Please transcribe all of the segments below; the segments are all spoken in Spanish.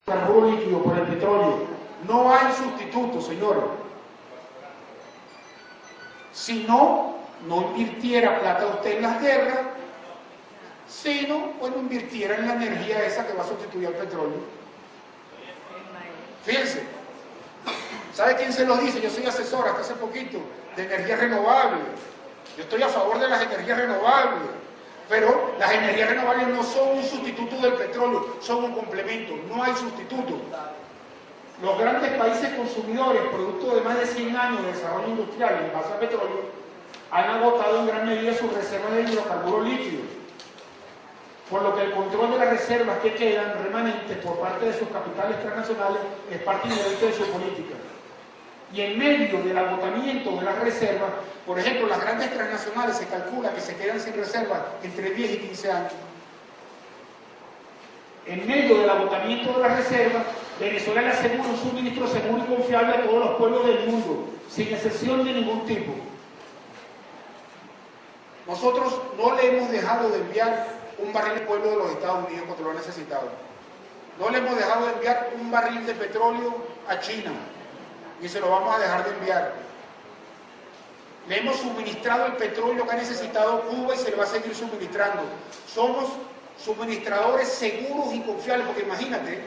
carburo líquido por el petróleo. No hay sustituto, señores. Si no invirtiera plata usted en las guerras, sino, bueno, invirtiera en la energía esa que va a sustituir al petróleo. Fíjense, ¿sabe quién se lo dice? Yo soy asesor hasta hace poquito de energías renovables. Yo estoy a favor de las energías renovables, pero las energías renovables no son un sustituto del petróleo, son un complemento, no hay sustituto. Los grandes países consumidores, producto de más de 100 años de desarrollo industrial en base a petróleo, han agotado en gran medida sus reservas de hidrocarburos líquidos, por lo que el control de las reservas que quedan remanentes por parte de sus capitales transnacionales es parte inherente de su política. Y en medio del agotamiento de las reservas, por ejemplo, las grandes transnacionales se calcula que se quedan sin reservas entre 10 y 15 años. En medio del agotamiento de las reservas, Venezuela le asegura un suministro seguro y confiable a todos los pueblos del mundo, sin excepción de ningún tipo. Nosotros no le hemos dejado de enviar un barril al pueblo de los Estados Unidos cuando lo ha necesitado. No le hemos dejado de enviar un barril de petróleo a China, y se lo vamos a dejar de enviar. Le hemos suministrado el petróleo que ha necesitado Cuba y se le va a seguir suministrando. Somos suministradores seguros y confiables, porque imagínate,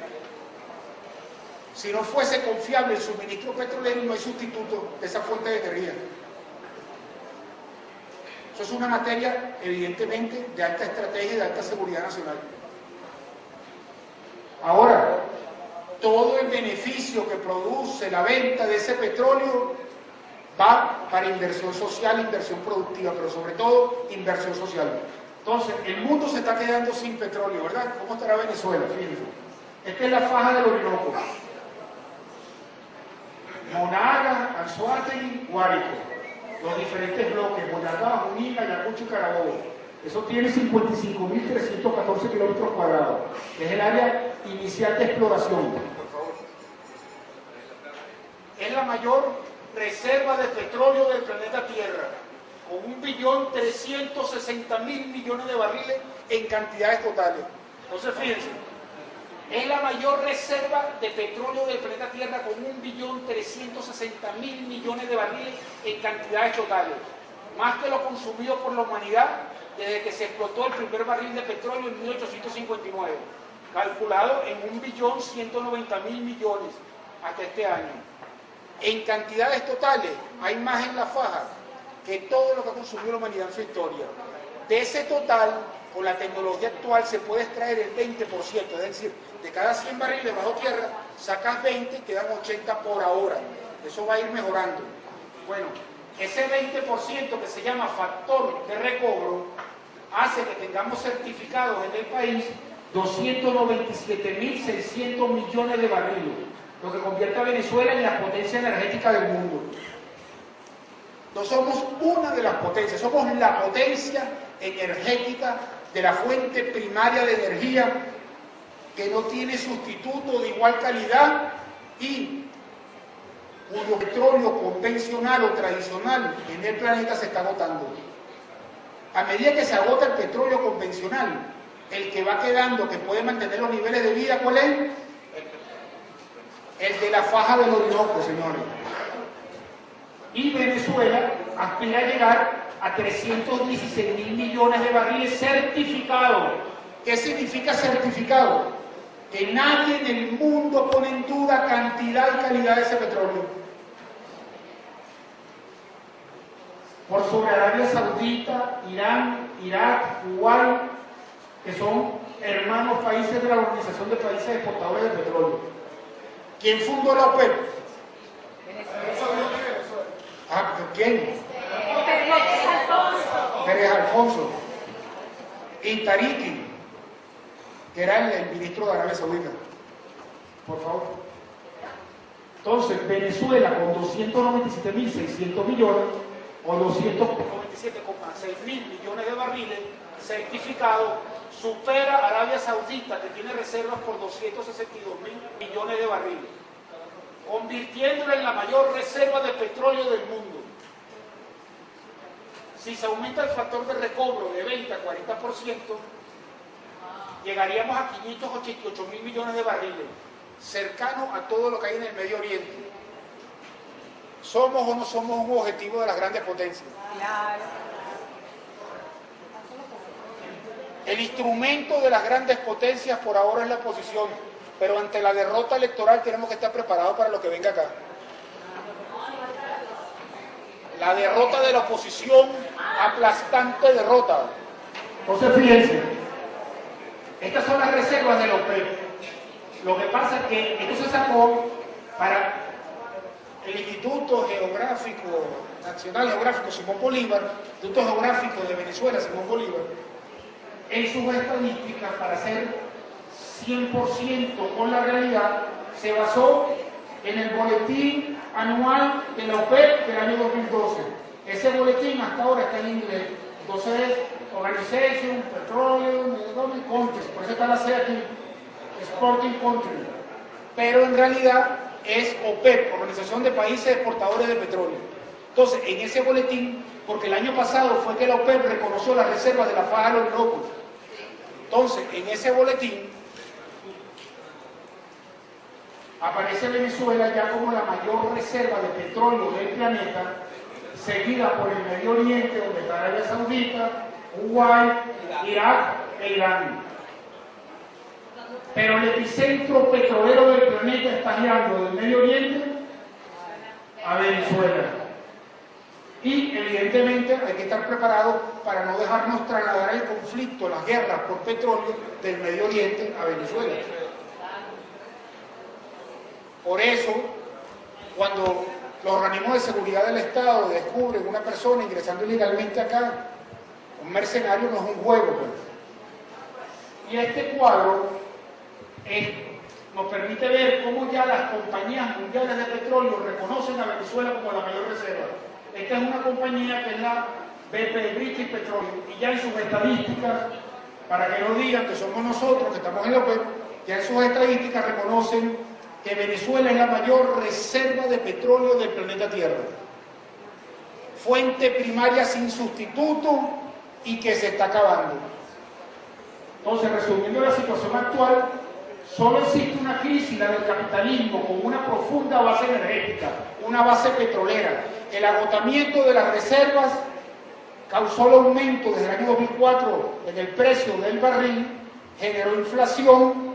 si no fuese confiable el suministro petrolero, no hay sustituto de esa fuente de energía. Eso es una materia, evidentemente, de alta estrategia y de alta seguridad nacional. Ahora, todo el beneficio que produce la venta de ese petróleo va para inversión social, inversión productiva, pero sobre todo inversión social. Entonces, el mundo se está quedando sin petróleo, ¿verdad? ¿Cómo estará Venezuela? Fíjense. Esta es la faja del Orinoco. Monagas, Anzoátegui, Guárico. Los diferentes bloques, Boyacá, Junín, Ayacucho y Carabobo. Eso tiene 55.314 kilómetros cuadrados. Es el área inicial de exploración. Es la mayor reserva de petróleo del planeta Tierra, con 1.360.000 millones de barriles en cantidades totales. Entonces, fíjense, es la mayor reserva de petróleo del planeta Tierra con 1.360.000 millones de barriles en cantidades totales, más que lo consumido por la humanidad desde que se explotó el primer barril de petróleo en 1859, calculado en 1.190.000 millones hasta este año. En cantidades totales hay más en la faja que todo lo que ha consumido la humanidad en su historia. De ese total, con la tecnología actual se puede extraer el 20%, es decir, de cada 100 barriles bajo tierra, sacas 20 y quedan 80 por ahora. Eso va a ir mejorando. Bueno, ese 20% que se llama factor de recobro hace que tengamos certificados en el país 297.600 millones de barriles, lo que convierte a Venezuela en la potencia energética del mundo. No somos una de las potencias, somos la potencia energética de la fuente primaria de energía que no tiene sustituto de igual calidad y cuyo petróleo convencional o tradicional en el planeta se está agotando. A medida que se agota el petróleo convencional, el que va quedando, que puede mantener los niveles de vida, ¿cuál es? El de la faja del Orinoco, señores. Y Venezuela aspira a llegar a 316.000 millones de barriles certificados. ¿Qué significa certificado? Que nadie en el mundo pone en duda cantidad y calidad de ese petróleo. Por sobre Arabia Saudita, Irán, Irak, Kuwait, que son hermanos países de la Organización de Países Exportadores de Petróleo. ¿Quién fundó la OPEP? Ah, ¿quién? Pérez Alfonso. Y Tariki, que era el ministro de Arabia Saudita. Por favor. Entonces, Venezuela con 297.600 millones o 297,6 mil millones de barriles certificados, supera a Arabia Saudita, que tiene reservas por 262.000 millones de barriles, convirtiéndola en la mayor reserva de petróleo del mundo. Si se aumenta el factor de recobro de 20 a 40%, llegaríamos a 588.000 millones de barriles. cercano a todo lo que hay en el Medio Oriente. ¿Somos o no somos un objetivo de las grandes potencias? Claro. El instrumento de las grandes potencias por ahora es la oposición, pero ante la derrota electoral tenemos que estar preparados para lo que venga acá. La derrota de la oposición, aplastante derrota. Entonces fíjense, estas son las reservas de la OPEP. Lo que pasa es que esto se sacó para el Instituto Geográfico, Nacional Geográfico Simón Bolívar, Instituto Geográfico de Venezuela Simón Bolívar, en sus estadísticas, para ser 100% con la realidad, se basó en el boletín anual de la OPEP del año 2012. Ese boletín hasta ahora está en inglés. Entonces, Organization, Petroleum, Economic Countries, por eso está la C aquí, Exporting Country. Pero en realidad es OPEP, Organización de Países Exportadores de Petróleo. Entonces, en ese boletín, porque el año pasado fue que la OPEP reconoció las reservas de la faja de los locos. Entonces, en ese boletín aparece Venezuela ya como la mayor reserva de petróleo del planeta, seguida por el Medio Oriente, donde está Arabia Saudita, Uruguay, Irak e Irán. Pero el epicentro petrolero del planeta está girando del Medio Oriente a Venezuela. Y evidentemente hay que estar preparados para no dejarnos trasladar el conflicto, las guerras por petróleo del Medio Oriente a Venezuela. Por eso, cuando los organismos de seguridad del Estado descubren una persona ingresando ilegalmente acá, un mercenario no es un juego, pues. Y este cuadro nos permite ver cómo ya las compañías mundiales de petróleo reconocen a Venezuela como la mayor reserva. Esta es una compañía que es la BP, British Petroleum, y ya en sus estadísticas, para que no digan que somos nosotros, que estamos en la OPEP, ya en sus estadísticas reconocen que Venezuela es la mayor reserva de petróleo del planeta Tierra. Fuente primaria sin sustituto y que se está acabando. Entonces, resumiendo la situación actual, solo existe una crisis, la del capitalismo, con una profunda base energética, una base petrolera. El agotamiento de las reservas causó el aumento desde el año 2004 en el precio del barril, generó inflación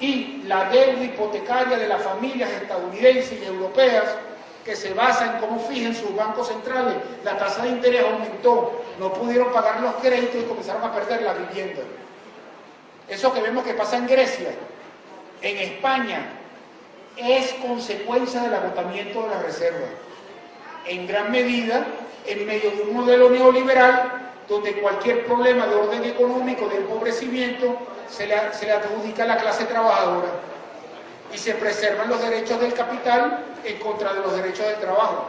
y la deuda hipotecaria de las familias estadounidenses y europeas, que se basa en cómo fijan sus bancos centrales, la tasa de interés aumentó, no pudieron pagar los créditos y comenzaron a perder la vivienda. Eso que vemos que pasa en Grecia, en España, es consecuencia del agotamiento de las reservas. En gran medida, en medio de un modelo neoliberal, donde cualquier problema de orden económico, de empobrecimiento, se le adjudica a la clase trabajadora y se preservan los derechos del capital en contra de los derechos del trabajo.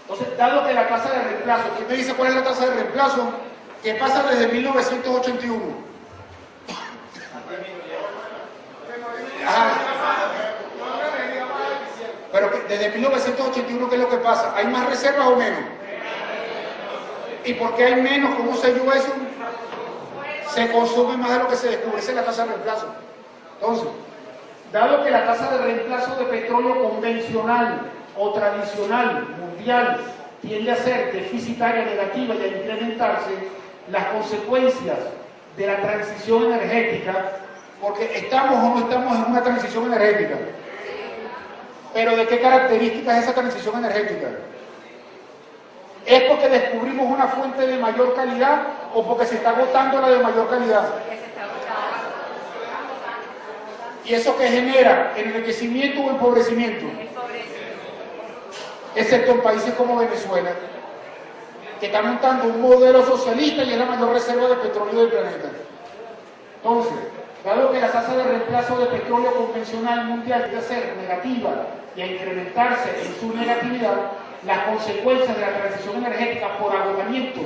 Entonces, dado que la tasa de reemplazo, ¿quién me dice cuál es la tasa de reemplazo? Que pasa desde 1981. Ajá. Pero desde 1981, ¿qué es lo que pasa? ¿Hay más reservas o menos? ¿Y por qué hay menos? ¿Cómo se dio eso? Se consume más de lo que se descubre. Esa es la tasa de reemplazo. Entonces, dado que la tasa de reemplazo de petróleo convencional o tradicional mundial tiende a ser deficitaria, negativa y a incrementarse, las consecuencias de la transición energética, porque estamos o no estamos en una transición energética, pero ¿de qué características es esa transición energética? ¿Es porque descubrimos una fuente de mayor calidad o porque se está agotando la de mayor calidad? ¿Y eso qué genera? ¿Enriquecimiento o empobrecimiento? Excepto en países como Venezuela, que está montando un modelo socialista y es la mayor reserva de petróleo del planeta. Entonces, dado que la tasa de reemplazo de petróleo convencional mundial debe ser negativa y a incrementarse en su negatividad, las consecuencias de la transición energética por agotamiento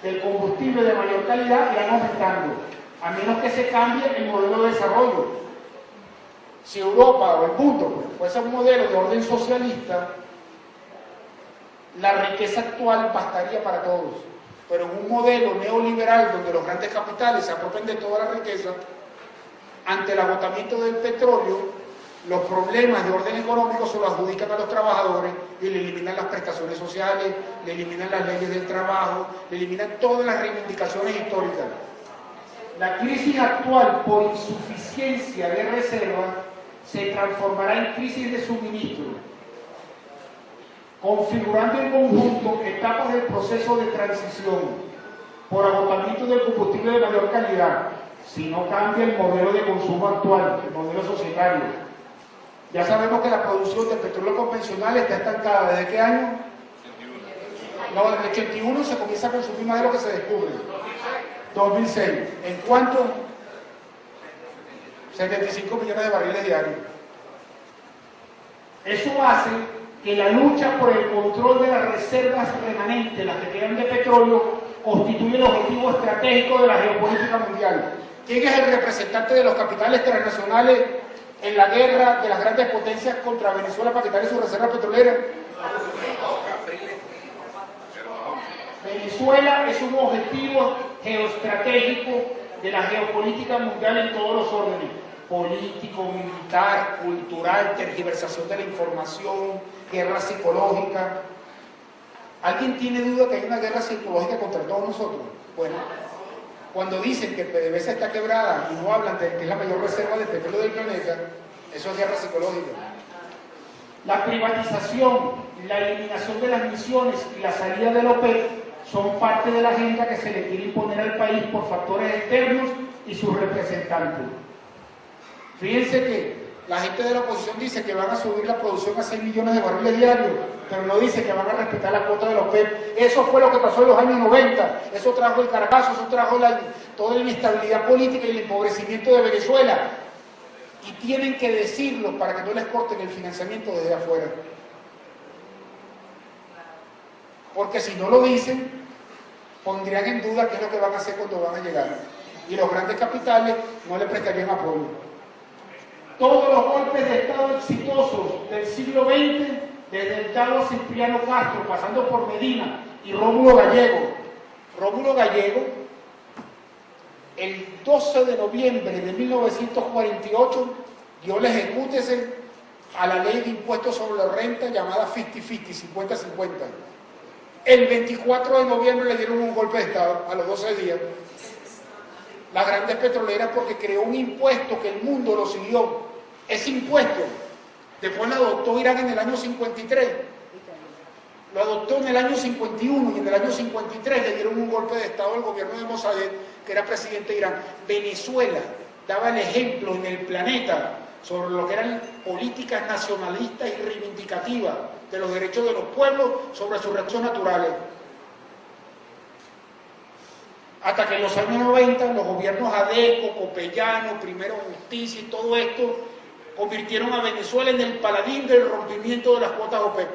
del combustible de mayor calidad irán aumentando, a menos que se cambie el modelo de desarrollo. Si Europa o el mundo fuese un modelo de orden socialista, la riqueza actual bastaría para todos. Pero en un modelo neoliberal donde los grandes capitales se apropien de toda la riqueza, ante el agotamiento del petróleo, los problemas de orden económico se los adjudican a los trabajadores y le eliminan las prestaciones sociales, le eliminan las leyes del trabajo, le eliminan todas las reivindicaciones históricas. La crisis actual por insuficiencia de reservas se transformará en crisis de suministro, configurando en conjunto etapas del proceso de transición por agotamiento del combustible de mayor calidad, si no cambia el modelo de consumo actual, el modelo societario. Ya sabemos que la producción de petróleo convencional está estancada. ¿Desde qué año? No, en el 81 se comienza a consumir más de lo que se descubre. 2006. ¿En cuánto? 75 millones de barriles diarios. Eso hace que la lucha por el control de las reservas remanentes, las que quedan de petróleo, constituye el objetivo estratégico de la geopolítica mundial. ¿Quién es el representante de los capitales transnacionales en la guerra de las grandes potencias contra Venezuela para quitarle su reserva petrolera? Venezuela es un objetivo geoestratégico de la geopolítica mundial en todos los órdenes: político, militar, cultural, tergiversación de la información, guerra psicológica. ¿Alguien tiene duda que hay una guerra psicológica contra todos nosotros? Bueno, cuando dicen que PDVSA está quebrada y no hablan de que es la mayor reserva de petróleo del planeta, eso es guerra psicológica. La privatización, la eliminación de las misiones y la salida del OPEP son parte de la agenda que se le quiere imponer al país por factores externos y sus representantes. Fíjense que la gente de la oposición dice que van a subir la producción a 6 millones de barriles diarios, pero no dice que van a respetar la cuota de los OPEP. Eso fue lo que pasó en los años 90, eso trajo el Caracazo, eso trajo toda la inestabilidad política y el empobrecimiento de Venezuela. Y tienen que decirlo para que no les corten el financiamiento desde afuera. Porque si no lo dicen, pondrían en duda qué es lo que van a hacer cuando van a llegar. Y los grandes capitales no le prestarían apoyo. Todos los golpes de Estado exitosos del siglo XX, desde el Talo Cipriano Castro, pasando por Medina y Rómulo Gallego. Rómulo Gallego, el 12 de noviembre de 1948, dio el ejecútese a la ley de impuestos sobre la renta llamada 50-50, 50-50. El 24 de noviembre le dieron un golpe de Estado, a los 12 días. Las grandes petroleras, porque creó un impuesto que el mundo lo siguió. Ese impuesto, después lo adoptó Irán en el año 53, lo adoptó en el año 51 y en el año 53 le dieron un golpe de Estado al gobierno de Mossadegh, que era presidente de Irán. Venezuela daba el ejemplo en el planeta sobre lo que eran políticas nacionalistas y reivindicativas de los derechos de los pueblos sobre sus recursos naturales. Hasta que en los años 90 los gobiernos Adeco, Copellano, Primero Justicia y todo esto convirtieron a Venezuela en el paladín del rompimiento de las cuotas OPEP.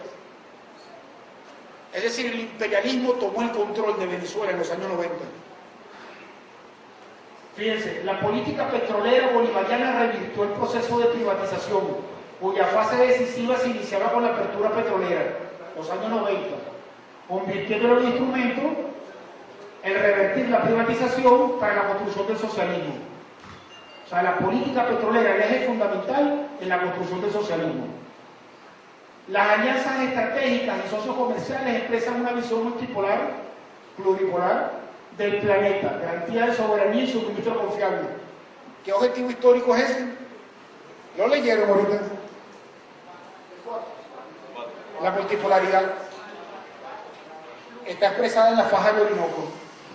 Es decir, el imperialismo tomó el control de Venezuela en los años 90. Fíjense, la política petrolera bolivariana revirtió el proceso de privatización, cuya fase decisiva se iniciaba con la apertura petrolera, los años 90, convirtiéndolo en instrumento el revertir la privatización para la construcción del socialismo. O sea, la política petrolera es el eje fundamental en la construcción del socialismo. Las alianzas estratégicas y socios comerciales expresan una visión multipolar, pluripolar, del planeta, garantía de soberanía y suministro confiable. ¿Qué objetivo histórico es ese? ¿Lo leyeron ahorita? La multipolaridad está expresada en la faja del Orinoco.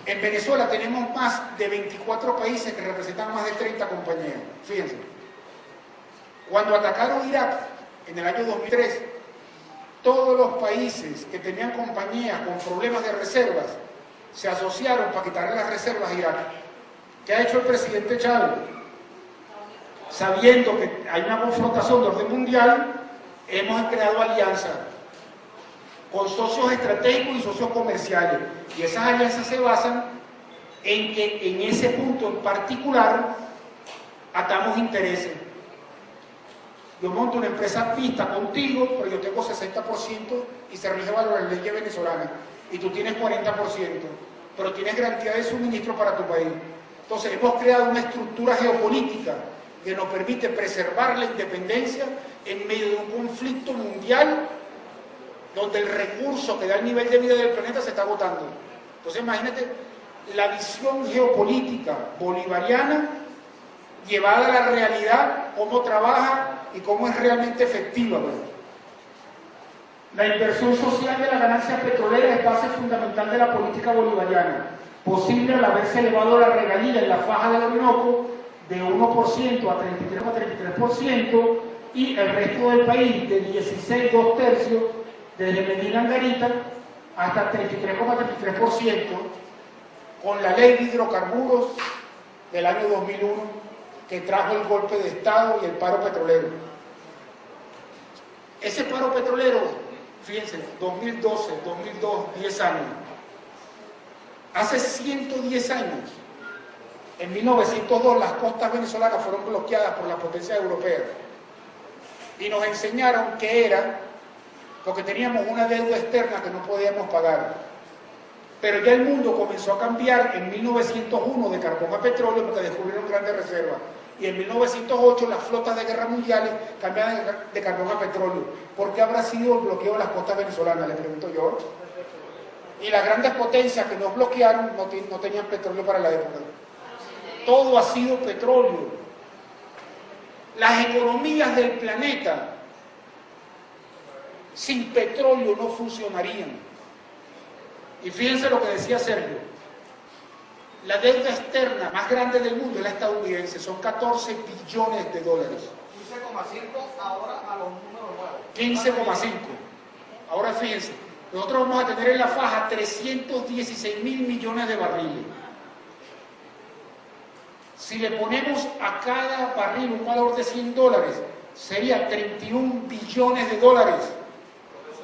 En Venezuela tenemos más de 24 países que representan más de 30 compañías. Fíjense. Cuando atacaron Irak en el año 2003, todos los países que tenían compañías con problemas de reservas se asociaron para quitarle las reservas a Irak. ¿Qué ha hecho el presidente Chávez? Sabiendo que hay una confrontación de orden mundial, hemos creado alianzas con socios estratégicos y socios comerciales. Y esas alianzas se basan en que en ese punto en particular atamos intereses. Yo monto una empresa pista contigo, pero yo tengo 60% y se rige bajo la ley venezolana. Y tú tienes 40%, pero tienes garantía de suministro para tu país. Entonces hemos creado una estructura geopolítica que nos permite preservar la independencia en medio de un conflicto mundial donde el recurso que da el nivel de vida del planeta se está agotando. Entonces imagínate la visión geopolítica bolivariana llevada a la realidad, cómo trabaja y cómo es realmente efectiva, ¿verdad? La inversión social de las ganancias petroleras es base fundamental de la política bolivariana, posible al haberse elevado la regalía en la faja del Orinoco de 1% a 33,33% y el resto del país de 16, 2/3, desde Medina Angarita hasta 33,33%, con la ley de hidrocarburos del año 2001 que trajo el golpe de Estado y el paro petrolero. Ese paro petrolero, fíjense, 2012, 2002, 10 años. Hace 110 años, en 1902, las costas venezolanas fueron bloqueadas por las potencias europeas y nos enseñaron que era porque teníamos una deuda externa que no podíamos pagar. Pero ya el mundo comenzó a cambiar en 1901 de carbón a petróleo porque descubrieron grandes reservas. Y en 1908 las flotas de guerra mundiales cambiaron de carbón a petróleo. ¿Por qué habrá sido el bloqueo de las costas venezolanas? Le pregunto yo. Y las grandes potencias que nos bloquearon no tenían petróleo para la época. Todo ha sido petróleo. Las economías del planeta sin petróleo no funcionarían. Y fíjense lo que decía Sergio. La deuda externa más grande del mundo es la estadounidense, son 14 billones de dólares. 15,5 ahora a los números nuevos. 15,5. Ahora fíjense, nosotros vamos a tener en la faja 316.000 millones de barriles. Si le ponemos a cada barril un valor de $100, sería 31 billones de dólares.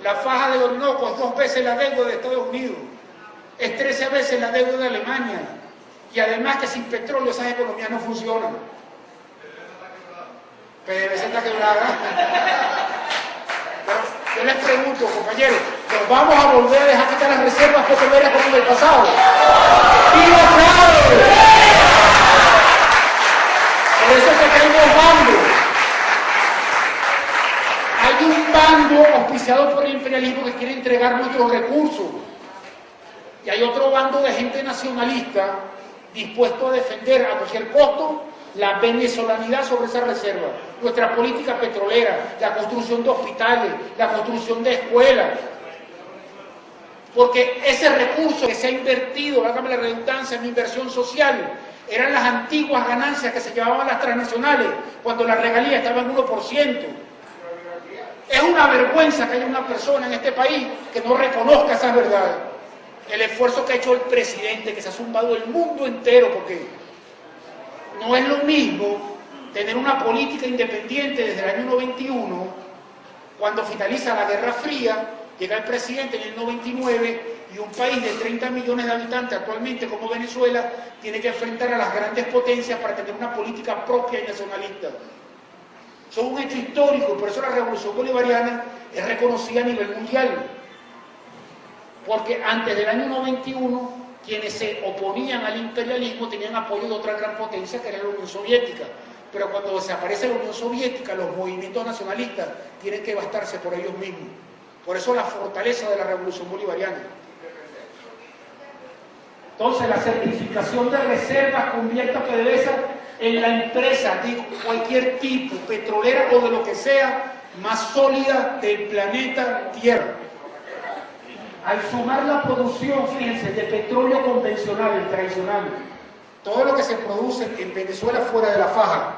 La faja de Orinoco es 2 veces la deuda de Estados Unidos, es 13 veces la deuda de Alemania, y además que sin petróleo esas economías no funcionan. PDVSA está quebrada. Pero yo les pregunto, compañeros, ¿nos vamos a volver a dejar quitar las reservas petroleras como en el pasado? ¡Y lo sabe! Por eso es que hay dos bandos. Hay un bando auspiciado por el imperialismo que quiere entregar nuestros recursos. Y hay otro bando de gente nacionalista dispuesto a defender a cualquier costo la venezolanidad sobre esa reserva, nuestra política petrolera, la construcción de hospitales, la construcción de escuelas. Porque ese recurso que se ha invertido, válgame la redundancia, en inversión social, eran las antiguas ganancias que se llevaban las transnacionales cuando la regalía estaba en 1%. Es una vergüenza que haya una persona en este país que no reconozca esas verdades. El esfuerzo que ha hecho el presidente, que se ha zumbado el mundo entero, porque no es lo mismo tener una política independiente desde el año 91, cuando finaliza la Guerra Fría, llega el presidente en el 99 y un país de 30 millones de habitantes actualmente como Venezuela tiene que enfrentar a las grandes potencias para tener una política propia y nacionalista. Eso es un hecho histórico, por eso la revolución bolivariana es reconocida a nivel mundial. Porque antes del año 91, quienes se oponían al imperialismo tenían apoyo de otra gran potencia que era la Unión Soviética. Pero cuando desaparece la Unión Soviética, los movimientos nacionalistas tienen que bastarse por ellos mismos. Por eso la fortaleza de la revolución bolivariana. Entonces la certificación de reservas convierte a PDVSA en la empresa de cualquier tipo, petrolera o de lo que sea, más sólida del planeta Tierra. Al sumar la producción, fíjense, de petróleo convencional, el tradicional, todo lo que se produce en Venezuela fuera de la faja,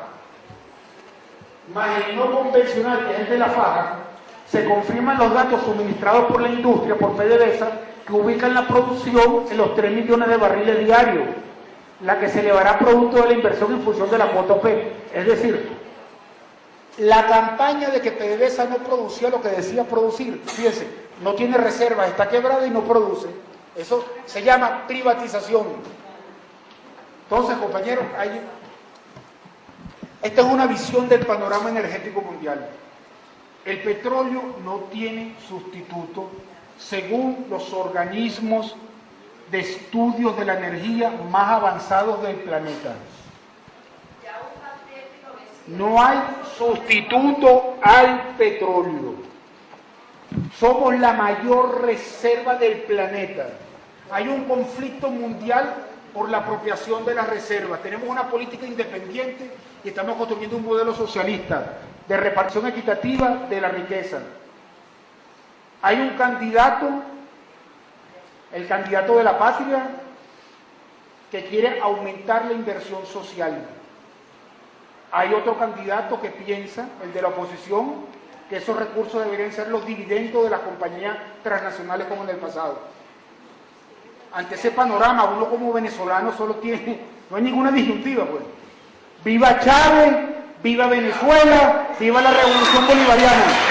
más el no convencional, que es el de la faja, se confirman los datos suministrados por la industria, por PDVSA, que ubican la producción en los 3 millones de barriles diarios, la que se elevará producto de la inversión en función de la cuota OPEC. Es decir, la campaña de que PDVSA no producía lo que decía producir, fíjense, no tiene reservas, está quebrada y no produce. Eso se llama privatización. Entonces, compañeros, esta es una visión del panorama energético mundial. El petróleo no tiene sustituto según los organismos de estudios de la energía más avanzados del planeta. Ya un magnético No hay sustituto al petróleo. Somos la mayor reserva del planeta. Hay un conflicto mundial por la apropiación de las reservas. Tenemos una política independiente y estamos construyendo un modelo socialista de repartición equitativa de la riqueza. Hay un candidato, el candidato de la patria, que quiere aumentar la inversión social. Hay otro candidato que piensa, el de la oposición, que esos recursos deberían ser los dividendos de las compañías transnacionales como en el pasado. Ante ese panorama, uno como venezolano solo tiene, no hay ninguna disyuntiva, pues. ¡Viva Chávez! ¡Viva Venezuela! ¡Viva la revolución bolivariana!